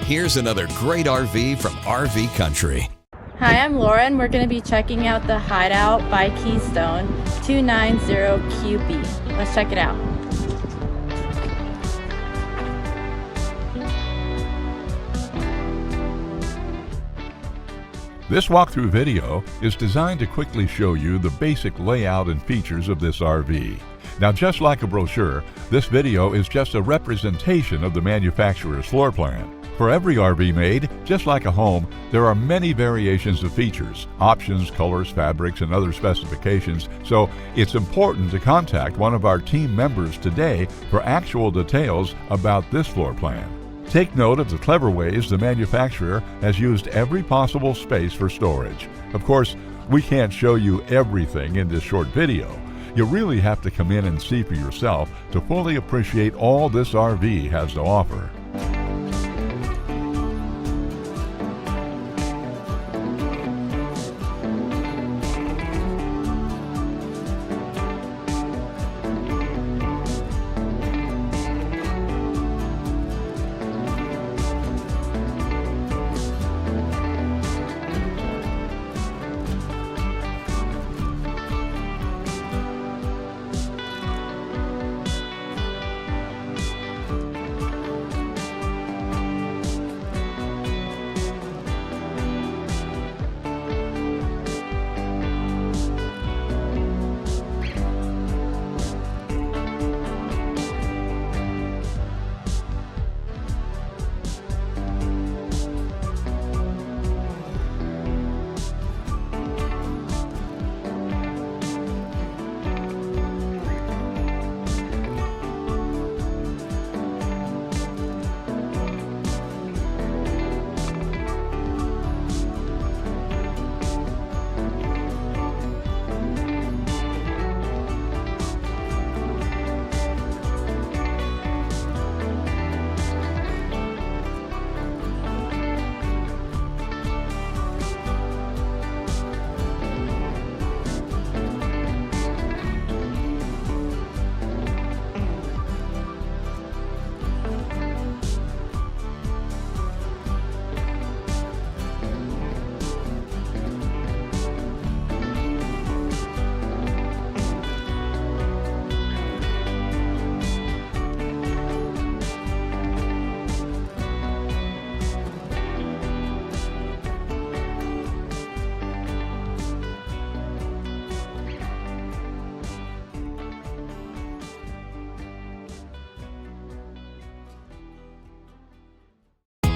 Here's another great RV from RV Country. Hi, I'm Laura, and we're going to be checking out the Hideout by Keystone 290QB. Let's check it out. This walkthrough video is designed to quickly show you the basic layout and features of this RV. Now, just like a brochure, this video is just a representation of the manufacturer's floor plan. For every RV made, just like a home, there are many variations of features, options, colors, fabrics, and other specifications, so it's important to contact one of our team members today for actual details about this floor plan. Take note of the clever ways the manufacturer has used every possible space for storage. Of course, we can't show you everything in this short video. You really have to come in and see for yourself to fully appreciate all this RV has to offer.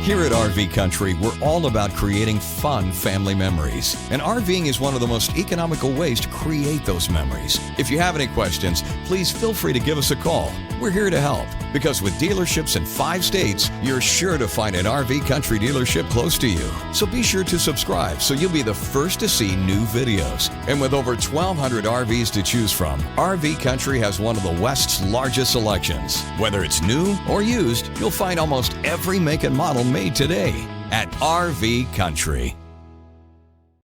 Here at RV Country, we're all about creating fun family memories. And RVing is one of the most economical ways to create those memories. If you have any questions, please feel free to give us a call. We're here to help, because with dealerships in 5 states, you're sure to find an RV Country dealership close to you. So be sure to subscribe so you'll be the first to see new videos. And with over 1,200 RVs to choose from, RV Country has one of the West's largest selections. Whether it's new or used, you'll find almost every make and model made today at RV Country.